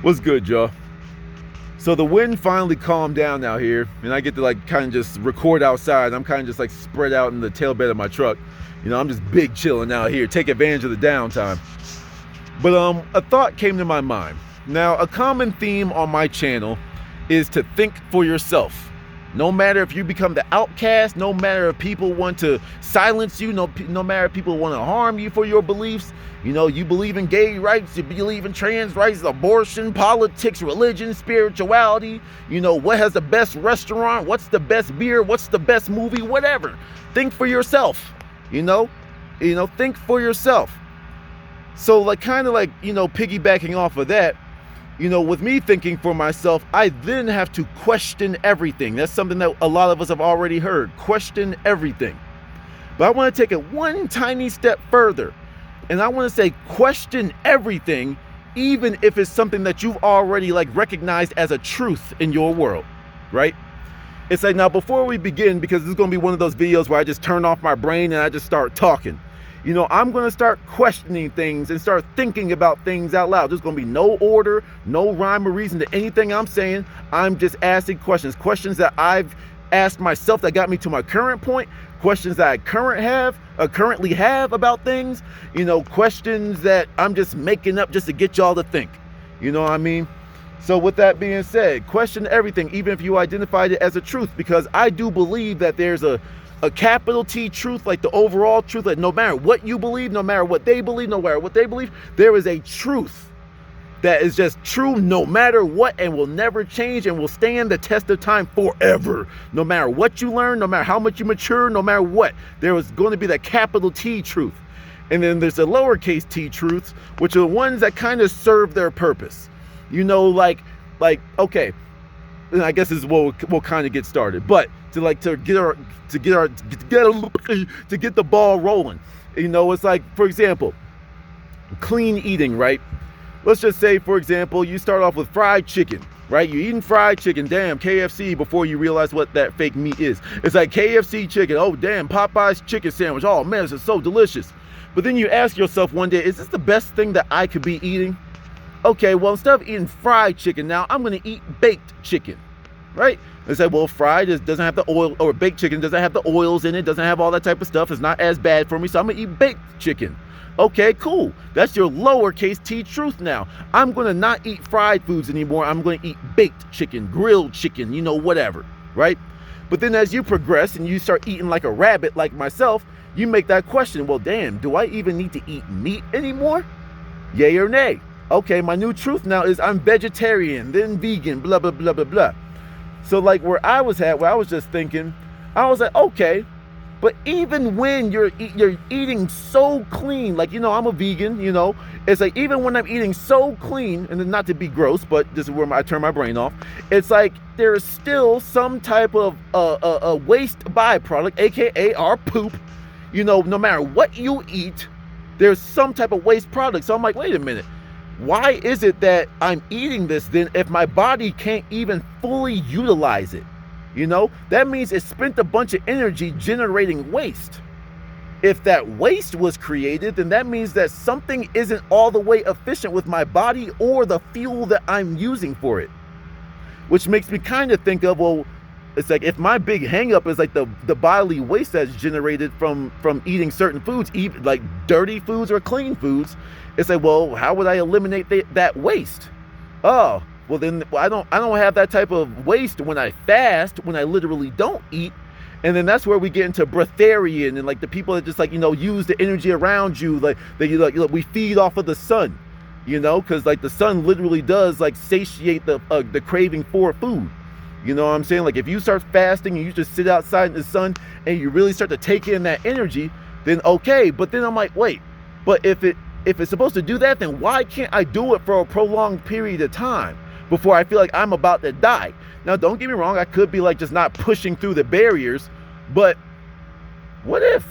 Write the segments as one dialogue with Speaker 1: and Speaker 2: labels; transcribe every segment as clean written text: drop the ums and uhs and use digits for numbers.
Speaker 1: What's good, y'all? So the wind finally calmed down out here, and I get to like kind of just record outside. I'm kind of just like spread out in the tailbed of my truck. You know, I'm just big chilling out here, take advantage of the downtime. But a thought came to my mind. Now, a common theme on my channel is to think for yourself. No matter if you become the outcast, no matter if people want to silence you, no matter if people want to harm you for your beliefs. You know, you believe in gay rights, you believe in trans rights, abortion, politics, religion, spirituality. You know, what has the best restaurant? What's the best beer? What's the best movie? Whatever. Think for yourself. You know, think for yourself. So like kind of like, piggybacking off of that, with me thinking for myself, I then have to question everything. That's something that a lot of us have already heard. Question everything. But I want to take it one tiny step further. And I want to say question everything, even if it's something that you've already like recognized as a truth in your world, right? It's like, now before we begin, because this is going to be one of those videos where I just turn off my brain and I just start talking. I'm going to start questioning things and start thinking about things out loud. There's going to be no order, no rhyme or reason to anything I'm saying. I'm just asking questions that I've asked myself that got me to my current point, questions that I currently have about things, questions that I'm just making up just to get y'all to think. You know what I mean? So with that being said, question everything, even if you identified it as a truth, because I do believe that there's a capital T truth, like the overall truth, that no matter what you believe, no matter what they believe, there is a truth that is just true no matter what and will never change and will stand the test of time forever. No matter what you learn, no matter how much you mature, no matter what, there is going to be that capital T truth. And then there's the lowercase t truths, which are the ones that kind of serve their purpose. Like, okay, and I guess this is what we'll kind of get started. But to get the ball rolling, it's like, for example, clean eating, right? Let's just say, for example, you start off with fried chicken, right? You're eating fried chicken, damn, KFC, before you realize what that fake meat is. It's like KFC chicken, oh damn, Popeye's chicken sandwich, oh man, this is so delicious. But then you ask yourself one day, is this the best thing that I could be eating? Okay, well, instead of eating fried chicken now, I'm gonna eat baked chicken, right? It's like, well, fried doesn't have the oil, or baked chicken doesn't have the oils in it, doesn't have all that type of stuff, it's not as bad for me, so I'm gonna eat baked chicken. Okay, cool. That's your lowercase t truth now. I'm going to not eat fried foods anymore. I'm going to eat baked chicken, grilled chicken, whatever, right? But then as you progress and you start eating like a rabbit like myself, you make that question, well, damn, do I even need to eat meat anymore? Yay or nay? Okay, my new truth now is I'm vegetarian, then vegan, blah, blah, blah, blah, blah. So like where I was just thinking, I was like, okay, but even when you're eating so clean, like, I'm a vegan, it's like, even when I'm eating so clean, and not to be gross, but this is where I turn my brain off, it's like there's still some type of a waste byproduct, aka our poop. No matter what you eat, there's some type of waste product. So I'm like, wait a minute, why is it that I'm eating this then if my body can't even fully utilize it? That means it spent a bunch of energy generating waste. If that waste was created, then that means that something isn't all the way efficient with my body or the fuel that I'm using for it. Which makes me kind of think of, well, it's like if my big hang up is like the bodily waste that's generated from eating certain foods, even like dirty foods or clean foods, it's like, well, how would I eliminate that waste? Oh, well then I don't have that type of waste when I fast, when I literally don't eat. And then that's where we get into breatharian and like the people that just like, use the energy around you, like that we feed off of the sun, because like the sun literally does like satiate the craving for food. You know what I'm saying? Like if you start fasting and you just sit outside in the sun and you really start to take in that energy, then okay. But then I'm like, wait, but if it's supposed to do that, then why can't I do it for a prolonged period of time before I feel like I'm about to die? Now, don't get me wrong, I could be like just not pushing through the barriers, but where's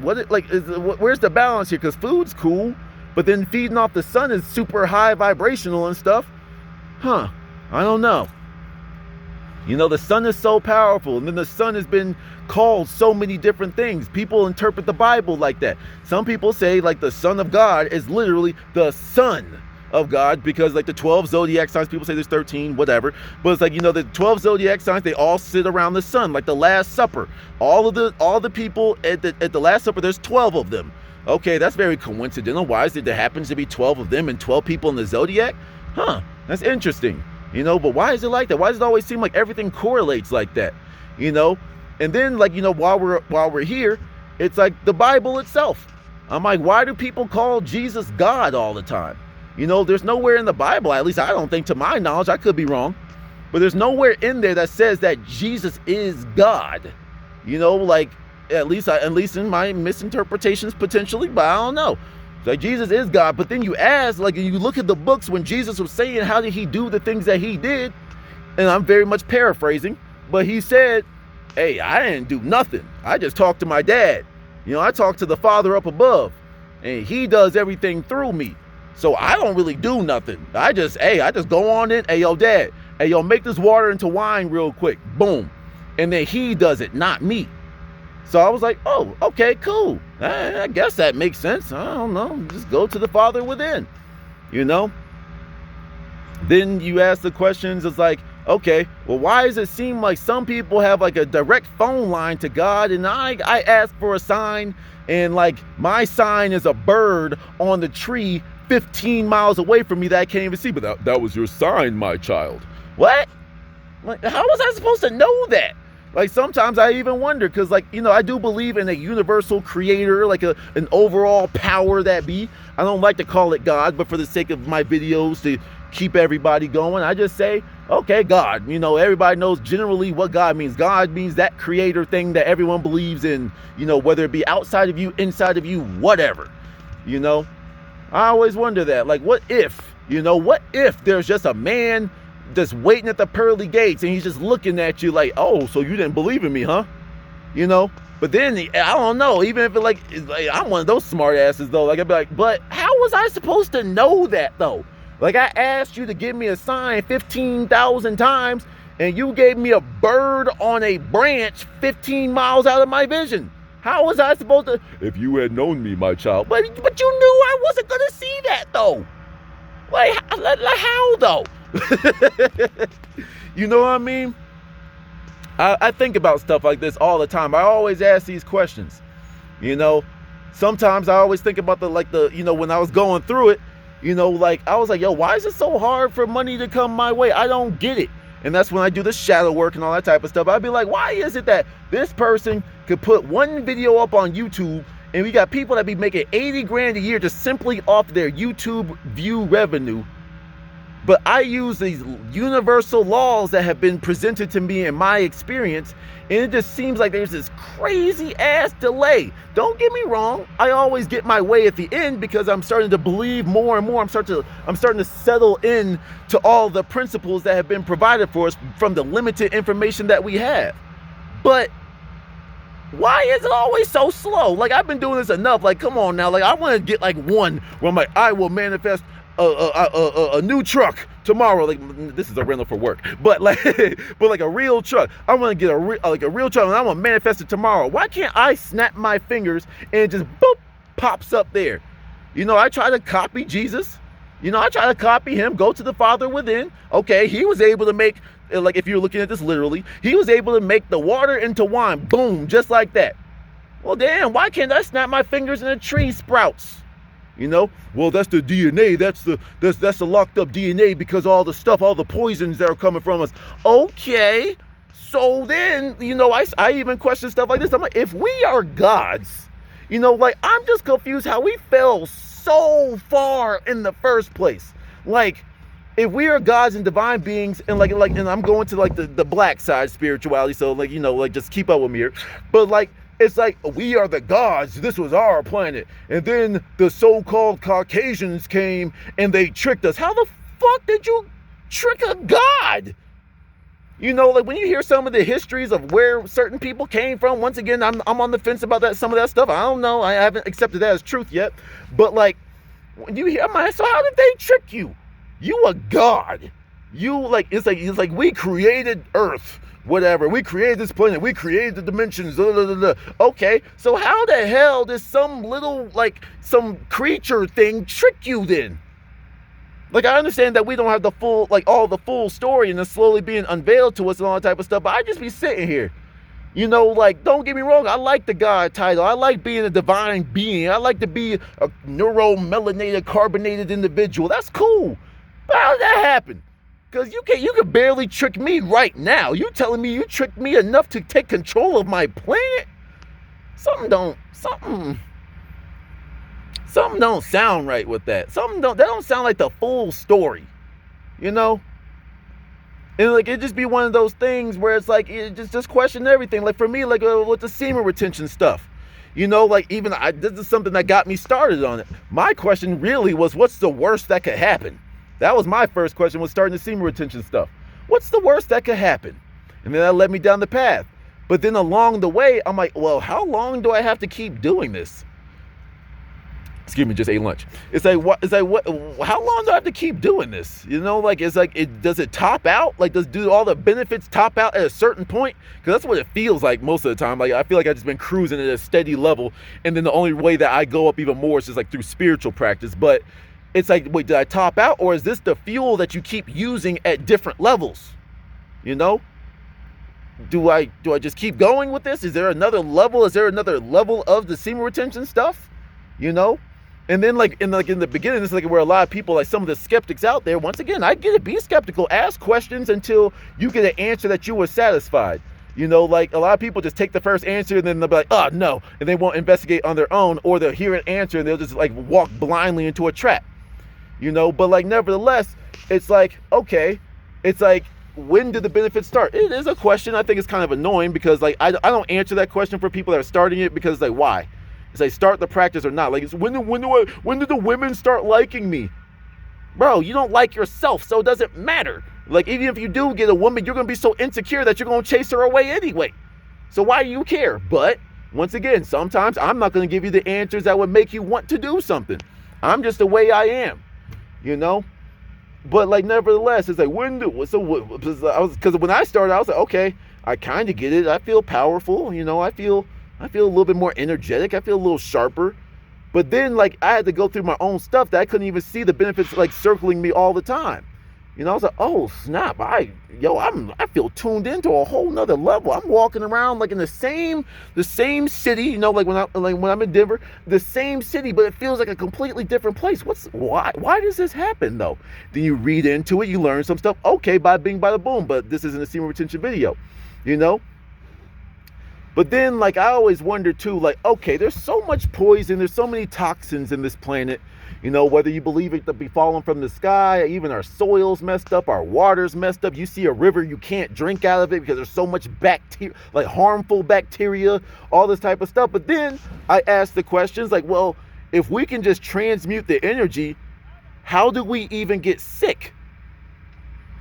Speaker 1: the balance here? Because food's cool, but then feeding off the sun is super high vibrational and stuff. I don't know. The sun is so powerful, and then the sun has been called so many different things. People interpret the Bible like that. Some people say like the Son of God is literally the son of God, because like the 12 zodiac signs, people say there's 13, whatever, but it's like, you know, the 12 zodiac signs, they all sit around the sun, like the Last Supper. All the people at the Last Supper, there's 12 of them. Okay, that's very coincidental. Why is it there happens to be 12 of them and 12 people in the zodiac? Huh, that's interesting. You know, but why is it like that? Why does it always seem like everything correlates like that? You know, and then like, you know, while we're here, it's like the Bible itself. I'm like, why do people call Jesus God all the time? You know, there's nowhere in the Bible, at least I don't think, to my knowledge, I could be wrong, but there's nowhere in there that says that Jesus is God. You know, like at least in my misinterpretations potentially, but I don't know. It's like Jesus is God, but then you ask, like, you look at the books when Jesus was saying how did he do the things that he did, and I'm very much paraphrasing, but he said, hey, I didn't do nothing. I just talked to my dad. You know, I talked to the Father up above, and he does everything through me. So I don't really do nothing. I just go on in. Hey, yo, dad. Hey, yo, make this water into wine real quick. Boom. And then he does it, not me. So I was like, oh, okay, cool. I guess that makes sense. I don't know. Just go to the Father within, you know? Then you ask the questions. It's like, okay, well, why does it seem like some people have like a direct phone line to God, and I ask for a sign, and like my sign is a bird on the tree 15 miles away from me that I can't even see, but that was your sign, my child. What? Like, how was I supposed to know that? Like, sometimes I even wonder, because, like, you know, I do believe in a universal creator, like an overall power that be. I don't like to call it God, but for the sake of my videos to keep everybody going, I just say, okay, God. You know, everybody knows generally what God means. God means that creator thing that everyone believes in, you know, whether it be outside of you, inside of you, whatever. You know, I always wonder that, like, what if there's just a man just waiting at the pearly gates, and he's just looking at you like, oh, so you didn't believe in me, huh? You know, but then I don't know, even if like I'm one of those smart asses though, like I'd be like, but how was I supposed to know that though? Like, I asked you to give me a sign 15,000 times, and you gave me a bird on a branch 15 miles out of my vision. How was I supposed to? If you had known me, my child. But you knew I wasn't gonna see that though. Like how though? You know what I mean? I think about stuff like this all the time. I always ask these questions. You know, sometimes I always think about you know, when I was going through it, you know, like I was like, yo, why is it so hard for money to come my way? I don't get it. And that's when I do the shadow work and all that type of stuff. I'd be like, why is it that this person could put one video up on YouTube, and we got people that be making 80 grand a year just simply off their YouTube view revenue? But I use these universal laws that have been presented to me in my experience, and it just seems like there's this crazy ass delay. Don't get me wrong, I always get my way at the end because I'm starting to believe more and more. I'm starting to settle in to all the principles that have been provided for us from the limited information that we have. But why is it always so slow? Like, I've been doing this enough. Like, come on now. Like, I want to get like one where I'm like, I will manifest a new truck tomorrow. Like, this is a rental for work, but like a real truck. I want to get a real truck, and I want to manifest it tomorrow. Why can't I snap my fingers and it just boop pops up there? You know, I try to copy Jesus. You know, I try to copy him. Go to the Father within. Okay, he was able to make, like, if you're looking at this literally, he was able to make the water into wine. Boom, just like that. Well, damn, why can't I snap my fingers and a tree sprouts? You know, well, that's the DNA. That's the locked up DNA because all the poisons that are coming from us. Okay, so then, you know, I even question stuff like this. I'm like, if we are gods, you know, like, I'm just confused how we fell so far in the first place. Like, if we are gods and divine beings, and like, and I'm going to like the black side spirituality, so like, you know, like, just keep up with me here. But like, it's like, we are the gods, this was our planet, and then the so-called Caucasians came and they tricked us. How the fuck did you trick a god? You know, like, when you hear some of the histories of where certain people came from, once again, I'm on the fence about that, some of that stuff. I don't know, I haven't accepted that as truth yet. But like, when you hear, I'm like, so how did they trick you? You a god. You like, it's like we created Earth. Whatever, we created this planet, we created the dimensions, blah, blah, blah, blah. Okay, so how the hell does some little, like, some creature thing trick you then? Like, I understand that we don't have the full, like, all the full story and it's slowly being unveiled to us and all that type of stuff, but I just be sitting here. You know, like, don't get me wrong, I like the God title. I like being a divine being. I like to be a neuromelanated, carbonated individual. That's cool. But how did that happen? Because you can barely trick me right now. You telling me you tricked me enough to take control of my planet? Something don't sound right with that. That don't sound like the full story, you know? And like, it just be one of those things where it's like, it just question everything. Like for me, like with the semen retention stuff, you know, like even this is something that got me started on it. My question really was, what's the worst that could happen? That was my first question, was starting the semen retention stuff. What's the worst that could happen? And then that led me down the path. But then along the way, I'm like, well, how long do I have to keep doing this? Excuse me, just ate lunch. It's like, what? How long do I have to keep doing this? You know, like, it's like, does it top out? Like, do all the benefits top out at a certain point? Because that's what it feels like most of the time. Like, I feel like I've just been cruising at a steady level. And then the only way that I go up even more is just like through spiritual practice. But it's like, wait, did I top out? Or is this the fuel that you keep using at different levels? You know? Do I just keep going with this? Is there another level? Is there another level of the semen retention stuff? You know? And then like in the beginning, this is like where a lot of people, like some of the skeptics out there, once again, I get it, be skeptical, ask questions until you get an answer that you were satisfied. You know, like a lot of people just take the first answer and then they'll be like, oh no, and they won't investigate on their own, or they'll hear an answer and they'll just like walk blindly into a trap. You know, but like nevertheless, it's like, okay, it's like, when did the benefits start? It is a question. I think it's kind of annoying because like I don't answer that question for people that are starting it, because like, why? It's like, start the practice or not. Like, it's when do the women start liking me? Bro, you don't like yourself, so it doesn't matter. Like, even if you do get a woman, you're going to be so insecure that you're going to chase her away anyway. So why do you care? But once again, sometimes I'm not going to give you the answers that would make you want to do something. I'm just the way I am, you know? But like, nevertheless, it's like, because when I started, I was like, okay, I kind of get it. I feel powerful, you know, I feel a little bit more energetic. I feel a little sharper. But then like I had to go through my own stuff that I couldn't even see the benefits like circling me all the time. You know, I was like, oh snap, I feel tuned into a whole nother level. I'm walking around like in the same city, you know, like when I'm in Denver, the same city, but it feels like a completely different place. Why does this happen though? Then you read into it, you learn some stuff. Okay, bada bing, bada boom, but this isn't a semen retention video, you know? But then, like, I always wonder too, like, okay, there's so much poison, there's so many toxins in this planet, you know, whether you believe it to be falling from the sky, even our soil's messed up, our water's messed up. You see a river, you can't drink out of it because there's so much bacteria, like harmful bacteria, all this type of stuff. But then I ask the questions like, well, if we can just transmute the energy, how do we even get sick?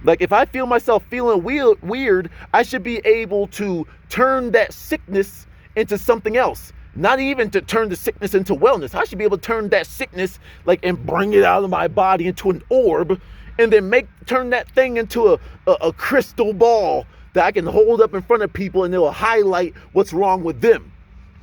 Speaker 1: Like, if I feel myself feeling weird, I should be able to turn that sickness into something else. Not even to turn the sickness into wellness. I should be able to turn that sickness, like, and bring it out of my body into an orb, and then turn that thing into a crystal ball that I can hold up in front of people, and it will highlight what's wrong with them.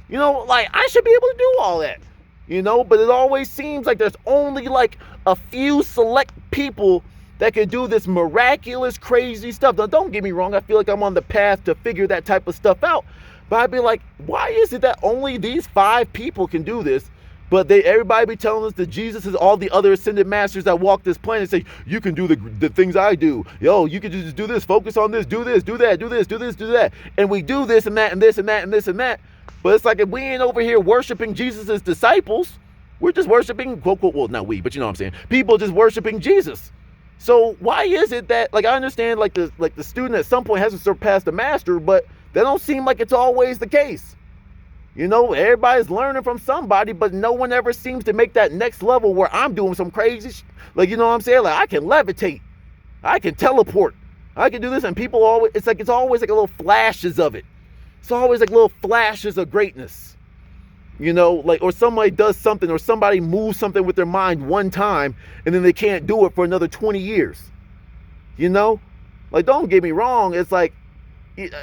Speaker 1: You know, like, I should be able to do all that. You know, but it always seems like there's only like a few select people that can do this miraculous, crazy stuff. Now, don't get me wrong. I feel like I'm on the path to figure that type of stuff out. But I'd be like, why is it that only these 5 people can do this? But everybody be telling us that Jesus is all the other ascended masters that walk this planet say, you can do the things I do. Yo, you can just do this, focus on this, do this, do that, do this, do this, do that. And we do this and that and this and that and this and that. But it's like, if we ain't over here worshiping Jesus's disciples, we're just worshiping, quote, quote, well, not we, but you know what I'm saying. People just worshiping Jesus. So why is it that, like, I understand like the student at some point hasn't surpassed the master, but that don't seem like it's always the case. You know, everybody's learning from somebody, but no one ever seems to make that next level where I'm doing some crazy like, you know what I'm saying? Like, I can levitate, I can teleport, I can do this, and people always, it's always like a little flashes of it. It's always like little flashes of greatness. You know, like, or somebody does something, or somebody moves something with their mind one time, and then they can't do it for another 20 years. You know, like, don't get me wrong. It's like,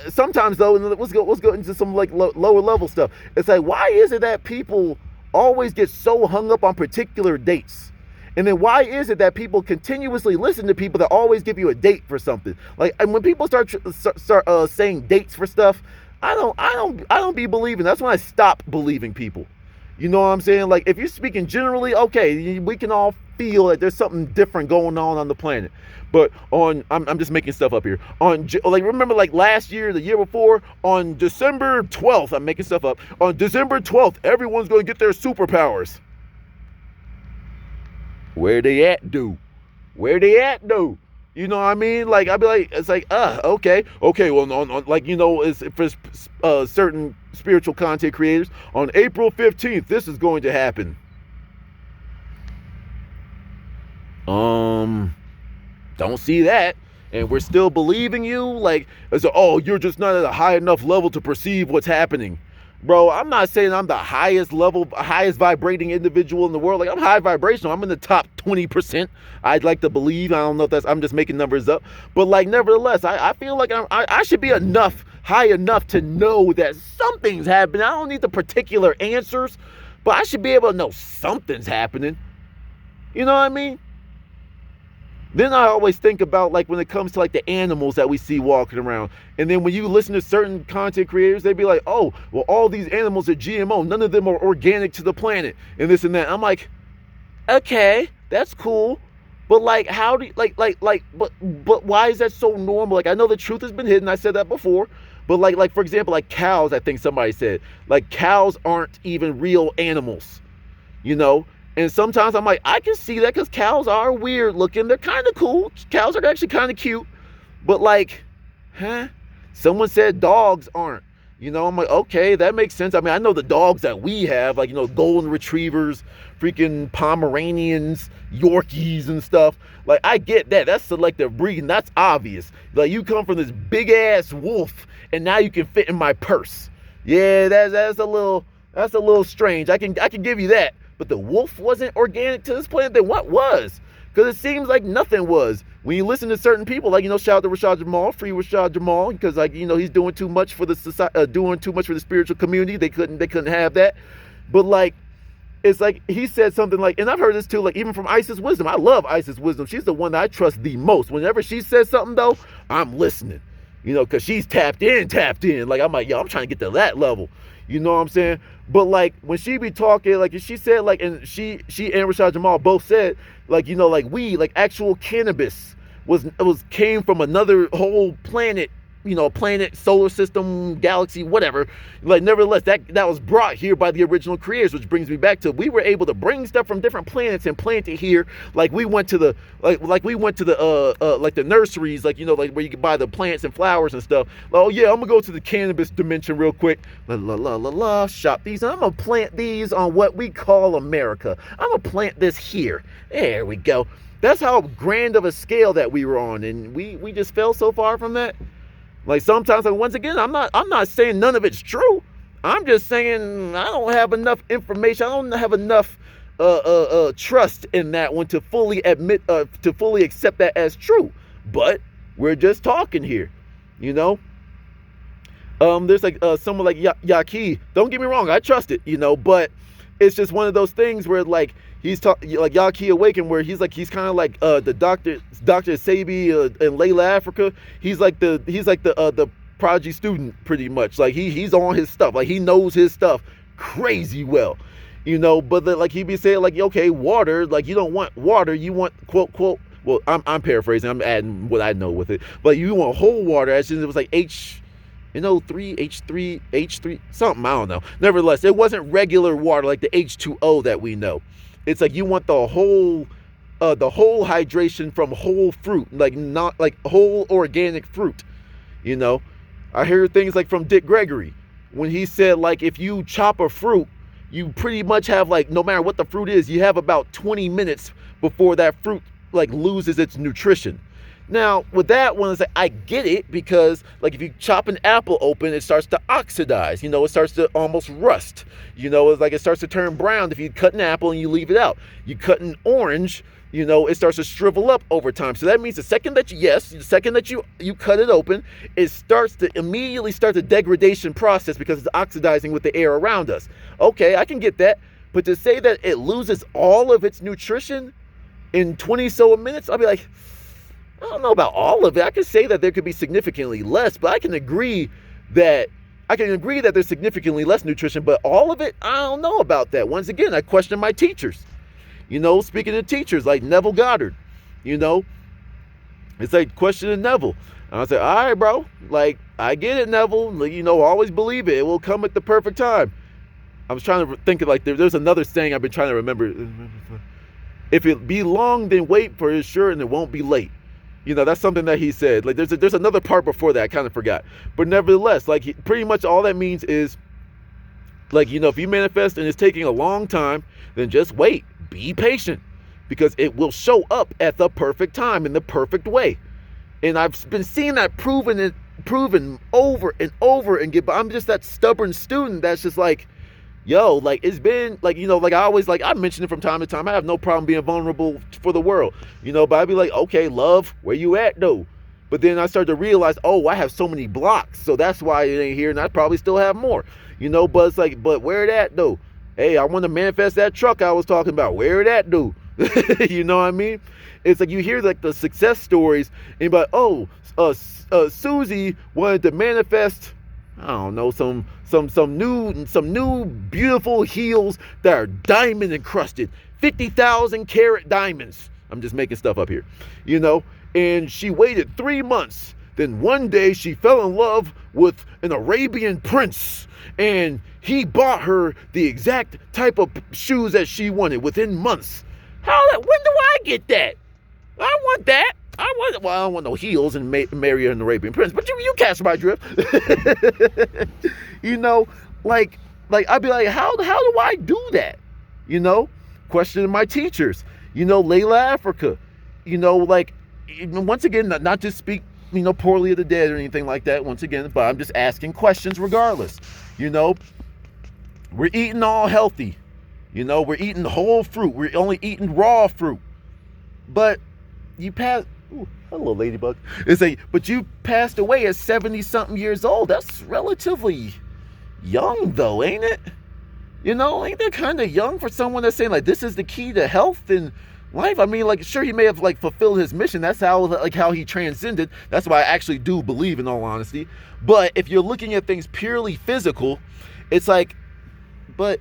Speaker 1: sometimes though, and let's go into some like lower level stuff. It's like, why is it that people always get so hung up on particular dates? And then why is it that people continuously listen to people that always give you a date for something? Like, and when people start saying dates for stuff, I don't be believing. That's when I stop believing people. You know what I'm saying? Like, if you're speaking generally, okay, we can all feel that there's something different going on the planet. But I'm just making stuff up here. Remember like last year, the year before, on December 12th, I'm making stuff up. On December 12th, everyone's going to get their superpowers. Where they at, dude? Where they at, dude? You know what I mean? Like, I'd be like, it's like, okay. Well, like, you know, it's for certain spiritual content creators, on April 15th, this is going to happen. Don't see that. And we're still believing you. Like, it's you're just not at a high enough level to perceive what's happening. Bro, I'm not saying I'm the highest vibrating individual in the world. Like, I'm high vibrational. I'm in the top 20%. I'd like to believe. I don't know if I'm just making numbers up. But, like, nevertheless, I feel like I should be high enough to know that something's happening. I don't need the particular answers, but I should be able to know something's happening. You know what I mean? Then I always think about, like, when it comes to, like, the animals that we see walking around. And then when you listen to certain content creators, they'd be like, oh, well, all these animals are GMO. None of them are organic to the planet and this and that. I'm like, okay, that's cool. But, like, how do you, but why is that so normal? Like, I know the truth has been hidden. I said that before. But, like for example, like cows, I think somebody said. Like, cows aren't even real animals, you know? And sometimes I'm like, I can see that because cows are weird looking. They're kind of cool. Cows are actually kind of cute. But like, someone said dogs aren't. You know, I'm like, okay, that makes sense. I mean, I know the dogs that we have, like, you know, golden retrievers, freaking Pomeranians, Yorkies and stuff. Like, I get that. That's selective breeding. That's obvious. Like, you come from this big ass wolf and now you can fit in my purse. Yeah, that's a little strange. I can give you that. But the wolf wasn't organic to this planet, then what was? Because it seems like nothing was. When you listen to certain people, like, you know, shout out to Rashad Jamal, free Rashad Jamal, because, like, you know, he's doing too much for the society, doing too much for the spiritual community. They couldn't have that. But, like, it's like he said something like, and I've heard this too, like, even from Isis Wisdom. I love Isis Wisdom. She's the one that I trust the most. Whenever she says something, though, I'm listening. You know, because she's tapped in. Like, I'm like, yo, I'm trying to get to that level. You know what I'm saying? But, like, when she be talking, like, she said, like, and she and Rashad Jamal both said, like, you know, like, like, actual cannabis came from another whole planet, you know, planet, solar system, galaxy, whatever. Like, nevertheless, that was brought here by the original creators, which brings me back to, we were able to bring stuff from different planets and plant it here. Like, we went to the like the nurseries, like, you know, like, where you can buy the plants and flowers and stuff. Oh yeah, I'm gonna go to the cannabis dimension real quick. Shop these. I'm gonna plant these on what we call America. I'm gonna plant this here. There we go. That's how grand of a scale that we were on, and we just fell so far from that. Like, sometimes, like, once again, I'm not saying none of it's true. I'm just saying I don't have enough information. I don't have enough trust in that one to fully accept that as true. But we're just talking here, you know. There's like someone like Yaki. Don't get me wrong, I trust it, you know, but it's just one of those things where, like, he's talking like Yaki Awaken, where he's kind of like the Dr. Sabi in Layla Africa. He's like the prodigy student, pretty much. Like, he's on his stuff. Like, he knows his stuff crazy well, you know. But like, he be saying, like, okay, water. Like, you don't want water. You want quote. Well, I'm paraphrasing. I'm adding what I know with it. But you want whole water. Actually, it was like H3, something, I don't know. Nevertheless, it wasn't regular water like the H2O that we know. It's like you want the whole hydration from whole fruit, like, not like whole organic fruit, you know. I hear things like from Dick Gregory when he said, like, if you chop a fruit, you pretty much have, like, no matter what the fruit is, you have about 20 minutes before that fruit, like, loses its nutrition. Now, with that one, it's like, I get it, because, like, if you chop an apple open, it starts to oxidize, you know, it starts to almost rust, you know, it's like it starts to turn brown if you cut an apple and you leave it out. You cut an orange, you know, it starts to shrivel up over time. So that means the second that you cut it open, it starts to immediately start the degradation process because it's oxidizing with the air around us. Okay, I can get that. But to say that it loses all of its nutrition, in 20 so minutes, I'll be like, I don't know about all of it. I can say that there could be significantly less, but I can agree that there's significantly less nutrition, but all of it, I don't know about that. Once again, I question my teachers. Speaking of teachers like Neville Goddard, it's like questioning Neville. And I say, all right, bro, like, I get it, Neville. Always believe it. It will come at the perfect time. I was trying to think of, like, there's another saying I've been trying to remember. If it be long, then wait, for it's sure, and it won't be late. That's something that he said. Like, there's another part before that I kind of forgot. But nevertheless, like, pretty much all that means is, like, if you manifest and it's taking a long time, then just wait. Be patient, because it will show up at the perfect time in the perfect way. And I've been seeing that proven over and over again. But I'm just that stubborn student that's just like, yo, like, it's been like, like I always, like, I mention it from time to time. I have no problem being vulnerable for the world, but I'd be like, okay, love, where you at though? But then I started to realize, oh, I have so many blocks, so that's why it ain't here, and I probably still have more, but it's like, but where it at though? Hey, I want to manifest that truck I was talking about. Where it at though? You know what I mean? It's like you hear like the success stories, and but Susie wanted to manifest, I don't know, some new beautiful heels that are diamond encrusted, 50,000 carat diamonds. I'm just making stuff up here, and she waited 3 months. Then one day she fell in love with an Arabian prince, and he bought her the exact type of shoes that she wanted within months. When do I get that? I want that. I don't want no heels and marry an Arabian prince, but you catch my drift. Like I'd be like, how do I do that? Questioning my teachers. Layla Africa. Like, once again, not to speak, poorly of the dead or anything like that, once again, but I'm just asking questions regardless. We're eating all healthy. We're eating whole fruit. We're only eating raw fruit. But you pass. Ooh, hello, ladybug. But you passed away at 70-something years old. That's relatively young, though, ain't it? Ain't that kind of young for someone that's saying, like, this is the key to health and life? I mean, like, sure, he may have, like, fulfilled his mission. That's how he transcended. That's why I actually do believe, in all honesty. But if you're looking at things purely physical, it's like, but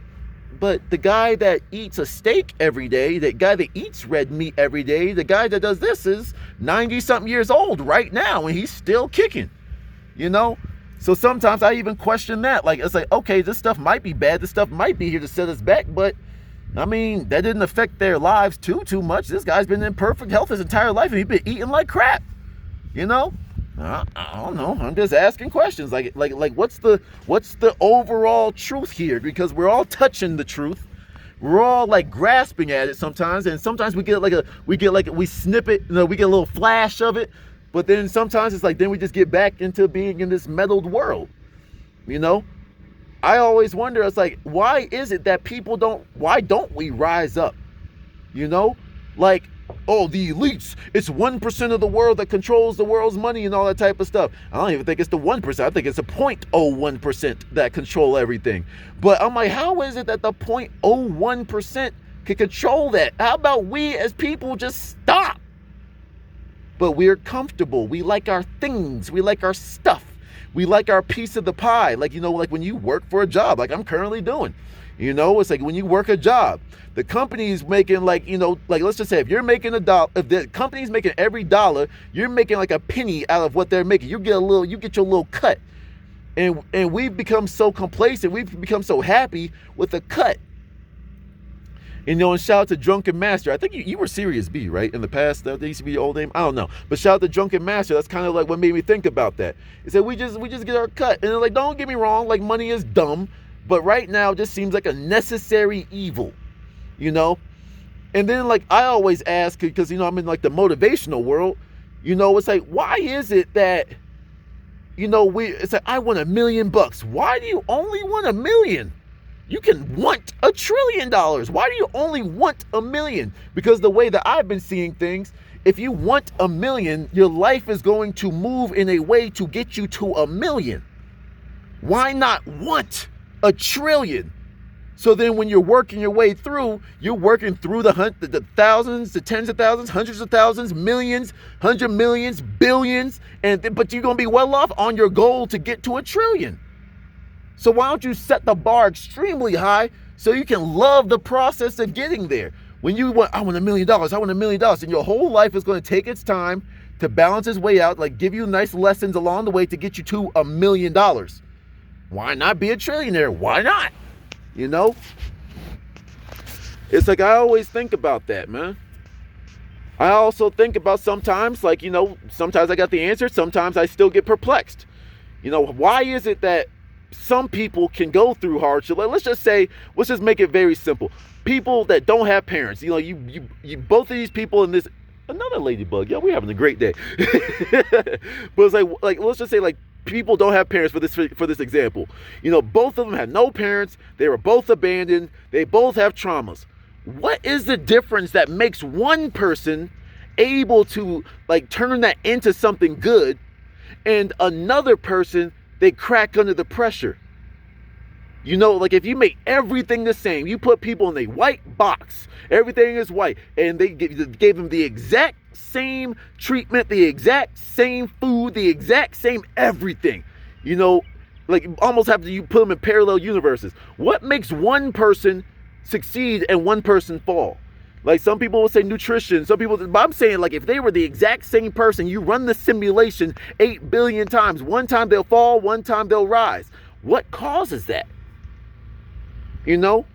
Speaker 1: the guy that eats a steak every day, the guy that eats red meat every day, the guy that does this is 90-something years old right now, and he's still kicking, So sometimes I even question that. Like, it's like, okay, this stuff might be bad. This stuff might be here to set us back, but, I mean, that didn't affect their lives too much. This guy's been in perfect health his entire life, and he's been eating like crap, I don't know. I'm just asking questions. Like, what's the overall truth here? Because we're all touching the truth. We're all like grasping at it sometimes, and sometimes we snip it. We get a little flash of it, but then sometimes it's like then we just get back into being in this meddled world. I always wonder. It's like, why is it that why don't we rise up? Like, oh, the elites, it's 1% of the world that controls the world's money and all that type of stuff. I don't even think it's the 1%. I think it's the 0.01% that control everything. But I'm like, how is it that the 0.01% can control that? How about we as people just stop? But we're comfortable. We like our things. We like our stuff. We like our piece of the pie. Like, like when you work for a job, like I'm currently doing. It's like when you work a job, the company's making like let's just say if you're making $1, if the company's making every dollar, you're making like a penny out of what they're making. You get your little cut. And we've become so complacent. We've become so happy with a cut. And shout out to Drunken Master. I think you were Serious B, right? In the past, that used to be your old name. I don't know. But shout out to Drunken Master. That's kind of like what made me think about that. He said we just get our cut. And like, don't get me wrong, like money is dumb. But right now, it just seems like a necessary evil, And then, like, I always ask, because, I'm in, like, the motivational world, it's like, why is it that, it's like, I want $1 million. Why do you only want $1 million? You can want $1 trillion. Why do you only want $1 million? Because the way that I've been seeing things, if you want $1 million, your life is going to move in a way to get you to $1 million. Why not want $1 trillion? So then when you're working your way through, you're working through the thousands, the tens of thousands, hundreds of thousands, millions, 100 millions, billions, but you're going to be well off on your goal to get to 1 trillion. So why don't you set the bar extremely high so you can love the process of getting there? When you want, I want $1 million, I want $1 million, and your whole life is going to take its time to balance its way out, like give you nice lessons along the way to get you to $1 million. Why not be a trillionaire? Why not? You know? It's like I always think about that, man. I also think about sometimes, like, you know, sometimes I got the answer, sometimes I still get perplexed. You know, why is it that some people can go through hardship? Like, let's just make it very simple. People that don't have parents, you know, you both of these people in this, another ladybug, yeah, we're having a great day. But it's like let's just say like people don't have parents for this example. You know, both of them had no parents, they were both abandoned, they both have traumas. What is the difference that makes one person able to like turn that into something good and another person they crack under the pressure? You know, like if you make everything the same, you put people in a white box, everything is white, and they gave them the exact same treatment, the exact same food, the exact same everything, you know, like almost have to you put them in parallel universes. What makes one person succeed and one person fall? Like some people will say nutrition, some people, but I'm saying like if they were the exact same person, you run the simulation 8 billion times, one time they'll fall, one time they'll rise. What causes that? You know,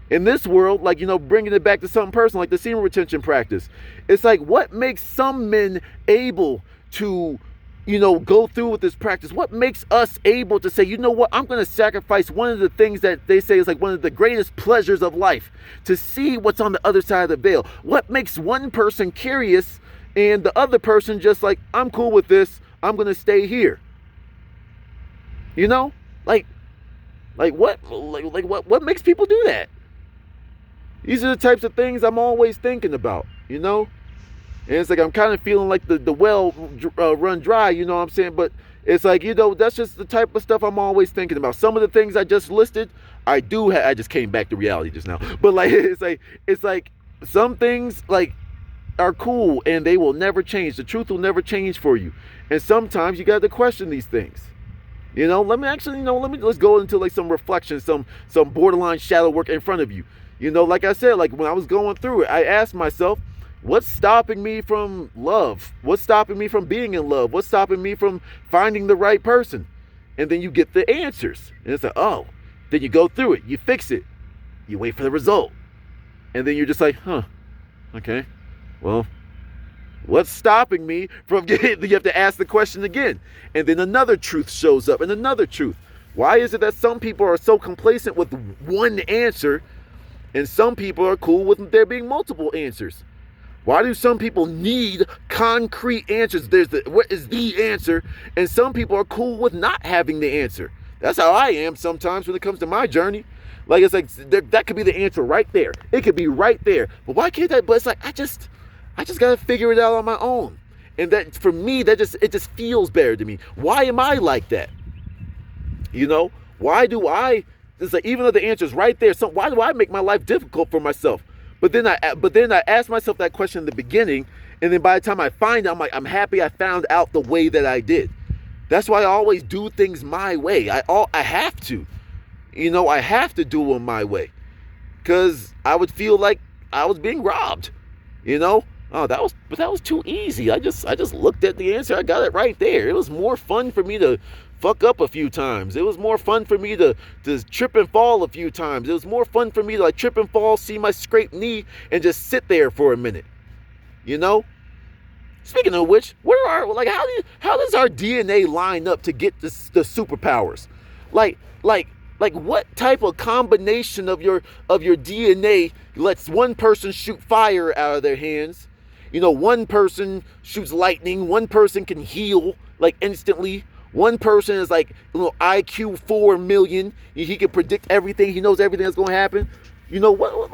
Speaker 1: in this world, like, you know, bringing it back to something personal, like the semen retention practice, it's like what makes some men able to, you know, go through with this practice? What makes us able to say, you know what, I'm going to sacrifice one of the things that they say is like one of the greatest pleasures of life to see what's on the other side of the veil? What makes one person curious and the other person just like, I'm cool with this, I'm going to stay here? You know, what makes people do that? These are the types of things I'm always thinking about, you know? And it's like I'm kind of feeling like the well run dry, you know what I'm saying? But it's like, you know, that's just the type of stuff I'm always thinking about. Some of the things I just listed, I just came back to reality just now. But like it's like some things like are cool and they will never change. The truth will never change for you. And sometimes you got to question these things. You know, let's go into like some reflection, some borderline shadow work in front of you. You know, like I said, like when I was going through it, I asked myself, what's stopping me from love? What's stopping me from being in love? What's stopping me from finding the right person? And then you get the answers. And it's like, oh, then you go through it, you fix it, you wait for the result. And then you're just like, okay, well, what's stopping me from getting, you have to ask the question again. And then another truth shows up and another truth. Why is it that some people are so complacent with one answer and some people are cool with there being multiple answers? Why do some people need concrete answers? What is the answer? And some people are cool with not having the answer. That's how I am sometimes when it comes to my journey. Like, it's like, that could be the answer right there. It could be right there. But why can't that? But it's like, I just got to figure it out on my own. And that, for me, it just feels better to me. Why am I like that? You know, why do I, it's like, even though the answer is right there, why do I make my life difficult for myself? But then I ask myself that question in the beginning, and then by the time I find it, I'm like, I'm happy I found out the way that I did. That's why I always do things my way. I have to. You know, I have to do them my way. Because I would feel like I was being robbed. You know? Oh, that was too easy. I just looked at the answer. I got it right there. It was more fun for me to fuck up a few times. It was more fun for me to trip and fall a few times. It was more fun for me to like trip and fall, see my scraped knee, and just sit there for a minute. You know? Speaking of which, how does our DNA line up to get the superpowers? Like what type of combination of your DNA lets one person shoot fire out of their hands? You know, one person shoots lightning, one person can heal like instantly. One person is like, you know, IQ 4 million. He can predict everything. He knows everything that's going to happen. You know what?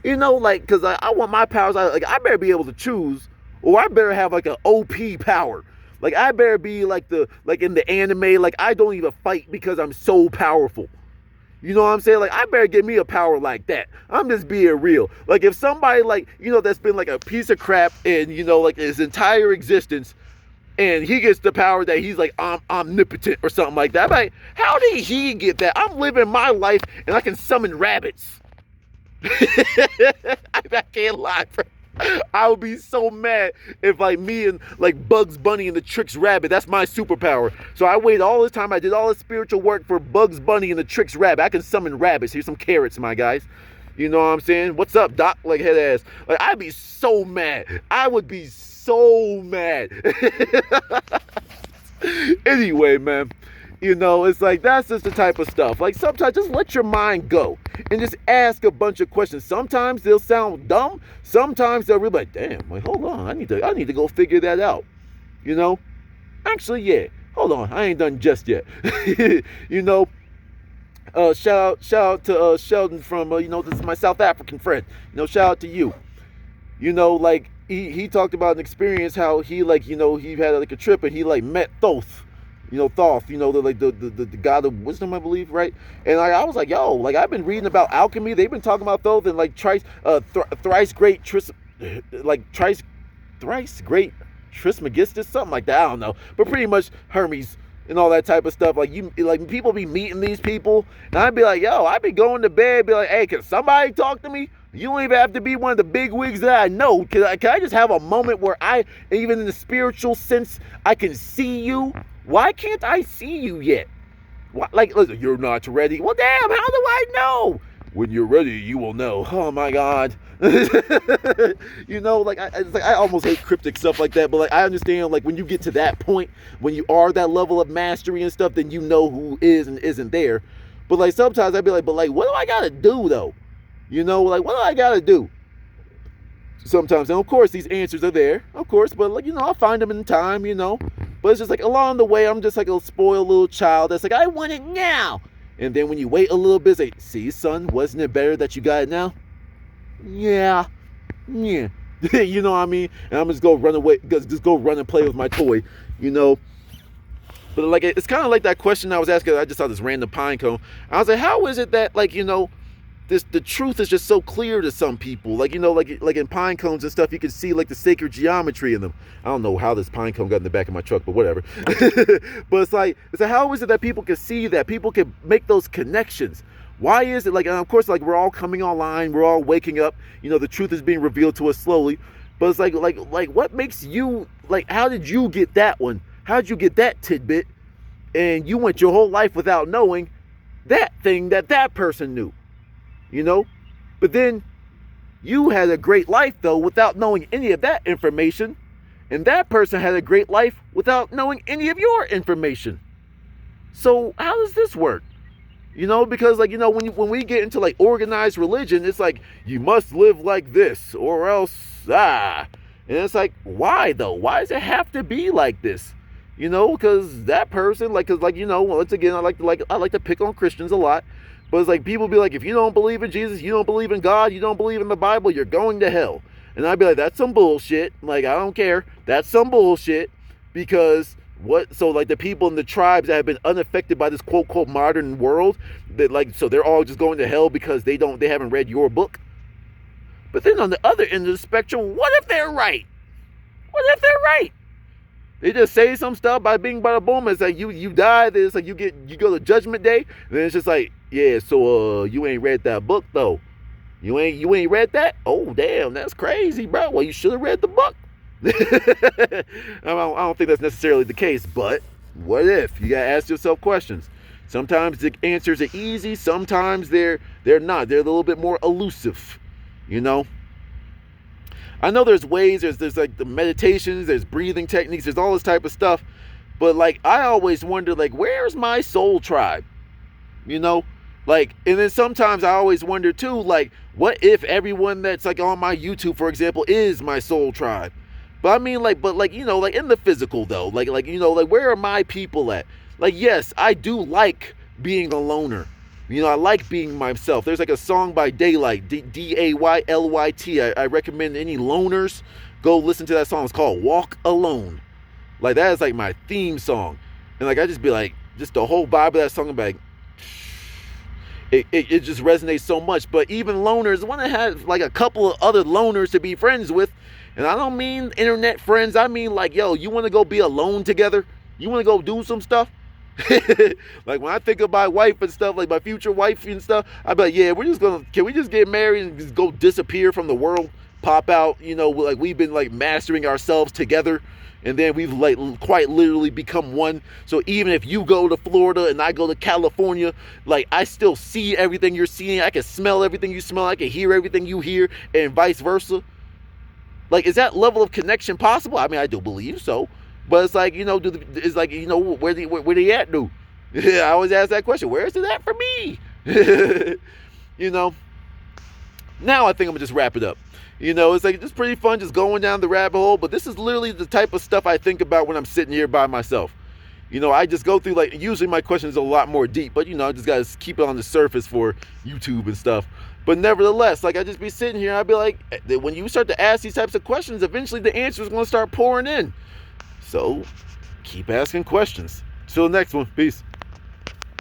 Speaker 1: You know, like, because I want my powers. I better be able to choose, or I better have like an OP power. Like I better be like in the anime, like I don't even fight because I'm so powerful. You know what I'm saying? Like, I better get me a power like that. I'm just being real. Like, if somebody, like, you know, that's been like a piece of crap in, you know, like his entire existence, and he gets the power that he's like omnipotent or something like that, I'm like, how did he get that? I'm living my life and I can summon rabbits. I can't lie, bro. I would be so mad if like me and like Bugs Bunny and the Tricks Rabbit, that's my superpower. So I waited all this time, I did all this spiritual work for Bugs Bunny and the Tricks Rabbit. I can summon rabbits. Here's some carrots, my guys. You know what I'm saying? What's up, Doc? Like, head ass. Like, I'd be so mad. I would be so mad. Anyway, man. You know, it's like, that's just the type of stuff. Like, sometimes just let your mind go and just ask a bunch of questions. Sometimes they'll sound dumb. Sometimes they'll be like, damn, like, hold on, I need to go figure that out. You know? Actually, yeah. Hold on, I ain't done just yet. You know, shout out to Sheldon from, you know, this is my South African friend. You know, shout out to you. You know, like, he talked about an experience how he, like, you know, he had like a trip and he like met Thoth. You know, Thoth, you know, the god of wisdom, I believe, right? And I was like, yo, like, I've been reading about alchemy. They've been talking about Thoth and like thrice great Trismegistus, something like that. I don't know, but pretty much Hermes and all that type of stuff. Like, people be meeting these people, and I'd be like, yo, I'd be going to bed, be like, hey, can somebody talk to me? You don't even have to be one of the big wigs that I know. Can I just have a moment where even in the spiritual sense, I can see you? Why can't I see you yet? Why, like, listen, you're not ready. Well, damn, how do I know? When you're ready, you will know. Oh, my God. You know, like, I almost hate cryptic stuff like that, but, like, I understand, like, when you get to that point, when you are that level of mastery and stuff, then you know who is and isn't there. But, like, sometimes I'd be like, but, like, what do I got to do, though? You know, like, what do I got to do? Sometimes, and of course, these answers are there, of course, but, like, you know, I'll find them in time, you know. But it's just like along the way, I'm just like a spoiled little child that's like, I want it now. And then when you wait a little bit, it's like, see, son, wasn't it better that you got it now? Yeah. You know what I mean? And I'm just go run away, just go run and play with my toy, you know. But like, it's kind of like that question I was asking. I just saw this random pine cone. I was like, how is it that, like, you know, the truth is just so clear to some people? Like, you know, like in pine cones and stuff, you can see like the sacred geometry in them. I don't know how this pine cone got in the back of my truck, but whatever. But it's like how is it that people can see that, people can make those connections? Why is it like, and of course, like, we're all coming online, we're all waking up, you know, the truth is being revealed to us slowly. But it's like what makes you, like, how did you get that one? How did you get that tidbit? And you went your whole life without knowing that thing that person knew. You know, but then you had a great life, though, without knowing any of that information. And that person had a great life without knowing any of your information. So how does this work? You know, because, like, you know, when we get into like organized religion, it's like, you must live like this or else, And it's like, why though? Why does it have to be like this? You know, because that person, like, cause, like, you know, once again, I like to pick on Christians a lot. But it's like, people be like, if you don't believe in Jesus, you don't believe in God, you don't believe in the Bible, you're going to hell. And I'd be like, that's some bullshit. Like, I don't care. That's some bullshit. Because so like the people in the tribes that have been unaffected by this quote unquote modern world, that, like, so they're all just going to hell because they haven't read your book. But then on the other end of the spectrum, what if they're right? What if they're right? They just say some stuff by the boom. It's like you die. It's like you go to Judgment Day. And then it's just like, yeah, so you ain't read that book though. You ain't read that? Oh damn, that's crazy, bro. Well, you should have read the book. I don't think that's necessarily the case, but what if? You gotta ask yourself questions. Sometimes the answers are easy. Sometimes they're not. They're a little bit more elusive. You know. I know there's ways, there's like the meditations, there's breathing techniques, there's all this type of stuff. But like, I always wonder, like, where's my soul tribe? You know? Like, and then sometimes I always wonder too, like, what if everyone that's like on my YouTube, for example, is my soul tribe? But I mean, like, you know, like in the physical though, like, you know, like, where are my people at? Like, yes, I do like being a loner. You know, I like being myself. There's like a song by Daylight, Daylyt. I recommend any loners go listen to that song. It's called Walk Alone. Like, that is like my theme song. And like, I just be like, just the whole vibe of that song, I'm like, it just resonates so much. But even loners want to have like a couple of other loners to be friends with. And I don't mean internet friends. I mean like, yo, you want to go be alone together? You want to go do some stuff? Like when I think of my wife and stuff, like my future wife and stuff, I'd be like, yeah, can we just get married and just go disappear from the world? Pop out, like we've been like mastering ourselves together. And then we've like quite literally become one. So even if you go to Florida and I go to California, like I still see everything you're seeing. I can smell everything you smell. I can hear everything you hear, and vice versa. Like, is that level of connection possible? I mean, I do believe so. But it's like, it's like, where they at, dude? I always ask that question. Where is it at for me? Now I think I'm gonna just wrap it up. It's like, it's pretty fun just going down the rabbit hole, but this is literally the type of stuff I think about when I'm sitting here by myself. I just go through, like, usually my questions are a lot more deep, but I just gotta keep it on the surface for YouTube and stuff. But nevertheless, like, I just be sitting here and I'd be like, when you start to ask these types of questions, eventually the answer is gonna start pouring in. So keep asking questions. Till the next one. Peace.